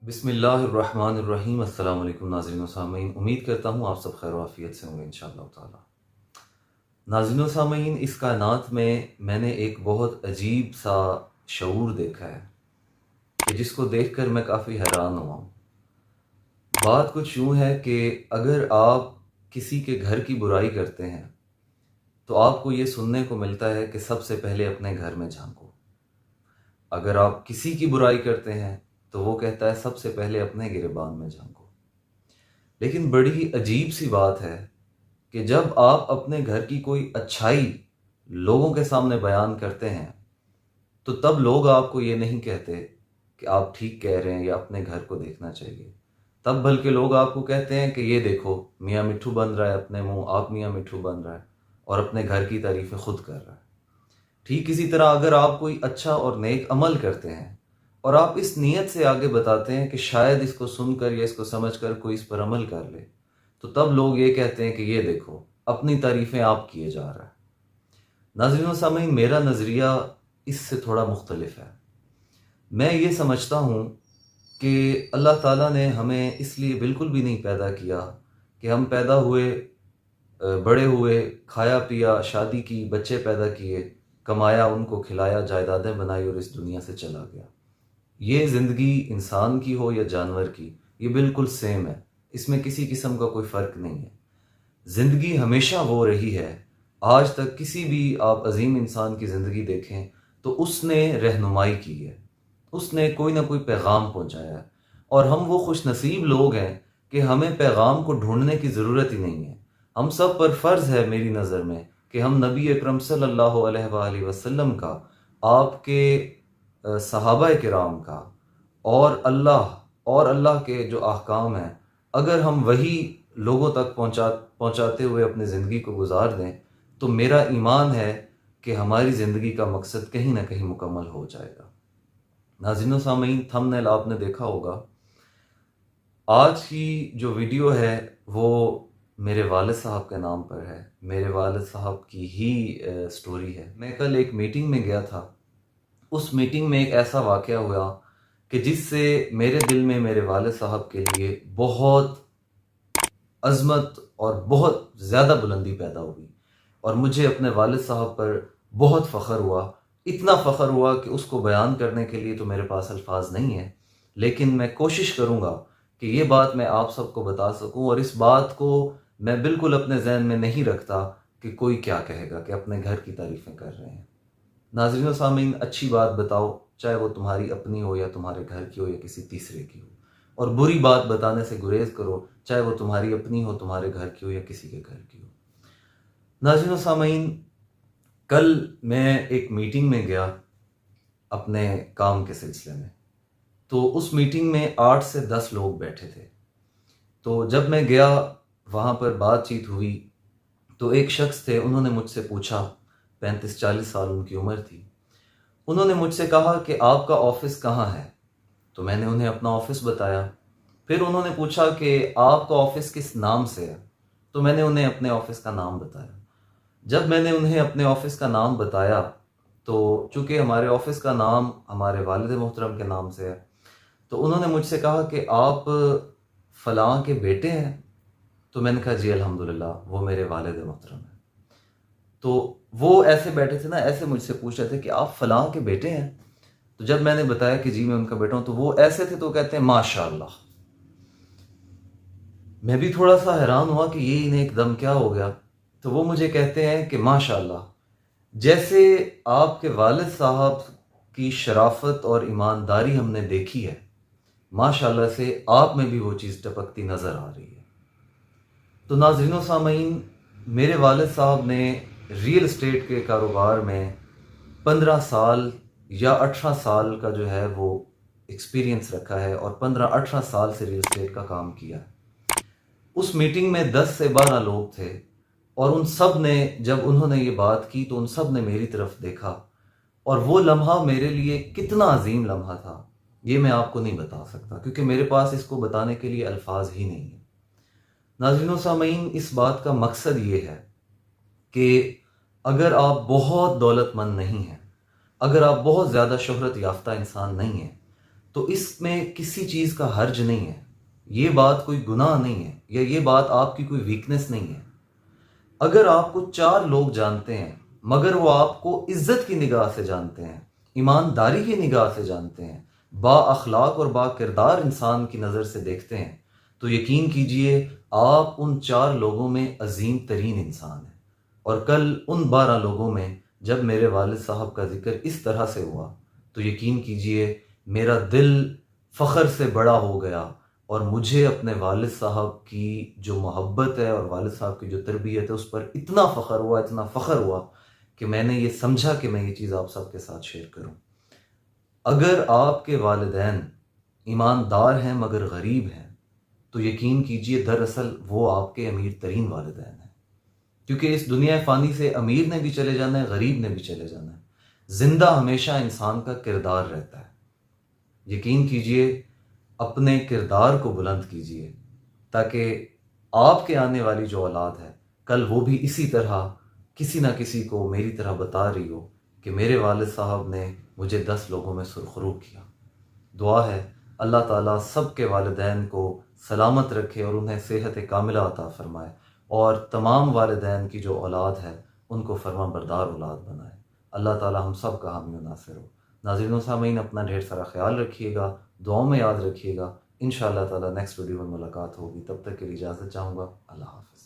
बिस्मिल्लाहिर्रहमानिर्रहीम। अस्सलाम वालेकुम नाज़रीन व सामीन। उम्मीद करता हूँ आप सब खैर आफियत से होंगे इंशाअल्लाह ताला। नाज़रीन व सामीन, इस कायनात में मैंने एक बहुत अजीब सा शऊर देखा है कि जिसको देखकर मैं काफ़ी हैरान हुआ हूँ। बात कुछ यूँ है कि अगर आप किसी के घर की बुराई करते हैं तो आपको ये सुनने को मिलता है कि सबसे पहले अपने घर में झांको। अगर आप किसी की बुराई करते हैं तो वो कहता है सबसे पहले अपने गिरबान में झांको। लेकिन बड़ी अजीब सी बात है कि जब आप अपने घर की कोई अच्छाई लोगों के सामने बयान करते हैं तो तब लोग आपको ये नहीं कहते कि आप ठीक कह रहे हैं या अपने घर को देखना चाहिए। तब बल्कि लोग आपको कहते हैं कि ये देखो मियाँ मिट्ठू बन रहा है, अपने मुंह आप मियाँ मिट्ठू बन रहा है और अपने घर की तारीफें खुद कर रहा है। ठीक इसी तरह अगर आप कोई अच्छा और नेक अमल करते हैं और आप इस नीयत से आगे बताते हैं कि शायद इसको सुनकर या इसको समझकर कोई इस पर अमल कर ले, तो तब लोग ये कहते हैं कि ये देखो अपनी तारीफें आप किए जा रहा है। नाज़रीन व सामीन, मेरा नज़रिया इससे थोड़ा मुख्तलिफ है। मैं ये समझता हूँ कि अल्लाह ताला ने हमें इसलिए बिल्कुल भी नहीं पैदा किया कि हम पैदा हुए, बड़े हुए, खाया पिया, शादी की, बच्चे पैदा किए, कमाया, उनको खिलाया, जायदादें बनाई और इस दुनिया से चला गया। ये ज़िंदगी इंसान की हो या जानवर की, ये बिल्कुल सेम है। इसमें किसी किस्म का कोई फ़र्क नहीं है। ज़िंदगी हमेशा वो रही है। आज तक किसी भी आप अजीम इंसान की ज़िंदगी देखें तो उसने रहनुमाई की है, उसने कोई ना कोई पैगाम पहुंचाया है। और हम वो खुश नसीब लोग हैं कि हमें पैगाम को ढूंढने की ज़रूरत ही नहीं है। हम सब पर फ़र्ज़ है मेरी नज़र में कि हम नबी अकरम सल्लल्लाहु अलैहि वसल्लम का, आपके सहाबा किराम का और अल्लाह के जो अहकाम हैं, अगर हम वही लोगों तक पहुंचाते हुए अपनी ज़िंदगी को गुजार दें तो मेरा ईमान है कि हमारी ज़िंदगी का मकसद कहीं ना कहीं मुकम्मल हो जाएगा। नाज़रीन व सामीन, थंबनेल आपने देखा होगा। आज की जो वीडियो है वो मेरे वालिद साहब के नाम पर है। मेरे वालिद साहब की ही स्टोरी है। मैं कल एक मीटिंग में गया था। उस मीटिंग में एक ऐसा वाक़या हुआ कि जिससे मेरे दिल में मेरे वालिद साहब के लिए बहुत अज़मत और बहुत ज़्यादा बुलंदी पैदा हुई और मुझे अपने वालिद साहब पर बहुत फ़ख्र हुआ। इतना फ़ख्र हुआ कि उसको बयान करने के लिए तो मेरे पास अल्फाज नहीं है, लेकिन मैं कोशिश करूँगा कि ये बात मैं आप सबको बता सकूँ। और इस बात को मैं बिल्कुल अपने जहन में नहीं रखता कि कोई क्या कहेगा कि अपने घर की तारीफ़ें कर रहे हैं। नाज़रीन व सामीन, अच्छी बात बताओ, चाहे वो तुम्हारी अपनी हो या तुम्हारे घर की हो या किसी तीसरे की हो। और बुरी बात बताने से गुरेज करो, चाहे वो तुम्हारी अपनी हो, तुम्हारे घर की हो या किसी के घर की हो। नाज़रीन व सामीन, कल मैं एक मीटिंग में गया अपने काम के सिलसिले में। तो उस मीटिंग में 8 से 10 लोग बैठे थे। तो जब मैं गया, वहाँ पर बातचीत हुई तो एक शख्स थे, उन्होंने मुझसे पूछा, 35-40 साल उनकी उम्र थी। उन्होंने मुझसे कहा कि आपका ऑफिस कहाँ है? तो मैंने उन्हें अपना ऑफिस बताया। फिर उन्होंने पूछा कि आपका ऑफिस किस नाम से है? तो मैंने उन्हें अपने ऑफिस का नाम बताया। जब मैंने उन्हें अपने ऑफिस का नाम बताया तो चूंकि हमारे ऑफिस का नाम हमारे वालिद मोहतरम के नाम से है, तो उन्होंने मुझसे कहा कि आप फलां के बेटे हैं? तो मैंने कहा जी अल्हम्दुलिल्लाह, वो मेरे वालिद मोहतरम हैं। तो वो ऐसे बैठे थे ना, ऐसे मुझसे पूछ रहे थे कि आप फलां के बेटे हैं? तो जब मैंने बताया कि जी मैं उनका बेटा हूं, तो वो ऐसे थे, तो कहते हैं माशाअल्लाह। मैं भी थोड़ा सा हैरान हुआ कि ये इन्हें एकदम क्या हो गया। तो वो मुझे कहते हैं कि माशाअल्लाह, जैसे आपके वालिद साहब की शराफत और ईमानदारी हमने देखी है, माशाअल्लाह से आप में भी वो चीज़ टपकती नज़र आ रही है। तो नाज़रीन व सामीन, मेरे वालिद साहब ने रियल एस्टेट के कारोबार में 15 साल या 18 साल का जो है वो एक्सपीरियंस रखा है और 15-18 साल से रियल एस्टेट का काम किया है। उस मीटिंग में 10 से 12 लोग थे और उन सब ने, जब उन्होंने ये बात की तो उन सब ने मेरी तरफ देखा और वो लम्हा मेरे लिए कितना अजीम लम्हा था ये मैं आपको नहीं बता सकता, क्योंकि मेरे पास इसको बताने के लिए अल्फाज ही नहीं है। नाज़रीन व सामीन, इस बात का मकसद ये है कि अगर आप बहुत दौलतमंद नहीं हैं, अगर आप बहुत ज़्यादा शोहरत याफ्ता इंसान नहीं हैं, तो इसमें किसी चीज़ का हर्ज नहीं है। ये बात कोई गुनाह नहीं है, या ये बात आपकी कोई वीकनेस नहीं है। अगर आपको 4 लोग जानते हैं, मगर वो आपको इज्जत की निगाह से जानते हैं, ईमानदारी की निगाह से जानते हैं, बाअखलाक और बाकिरदार इंसान की नज़र से देखते हैं, तो यकीन कीजिए आप उन 4 लोगों में अजीम तरीन इंसान हैं। और कल उन 12 लोगों में जब मेरे वालिद साहब का जिक्र इस तरह से हुआ, तो यकीन कीजिए मेरा दिल फ़ख्र से बड़ा हो गया, और मुझे अपने वालिद साहब की जो मोहब्बत है और वालिद साहब की जो तरबियत है उस पर इतना फ़ख्र हुआ, इतना फ़ख्र हुआ कि मैंने ये समझा कि मैं ये चीज़ आप सबके साथ शेयर करूं। अगर आपके वालिदैन ईमानदार हैं मगर गरीब हैं, तो यकीन कीजिए दरअसल वो आपके अमीर तरीन वालिदैन हैं। क्योंकि इस दुनिया फ़ानी से अमीर ने भी चले जाना है, गरीब ने भी चले जाना है। जिंदा हमेशा इंसान का किरदार रहता है। यकीन कीजिए अपने किरदार को बुलंद कीजिए, ताकि आपके आने वाली जो औलाद है कल वो भी इसी तरह किसी ना किसी को मेरी तरह बता रही हो कि मेरे वालिद साहब ने मुझे 10 लोगों में सुरखरू किया। दुआ है अल्लाह ताला सब के वालिदैन को सलामत रखे और उन्हें सेहत कामिला अता फ़रमाए, और तमाम वालिदैन की जो औलाद है उनको फरमा बरदार औलाद बनाए। अल्लाह ताला हम सब का हामी नासिर हो। नाज़रीन व सामीन, अपना ढेर सारा ख्याल रखिएगा, दुआओं में याद रखिएगा। इंशाअल्लाह ताला नेक्स्ट वीडियो में मुलाकात होगी। तब तक के लिए इजाज़त चाहूँगा। अल्लाह हाफ़िज़।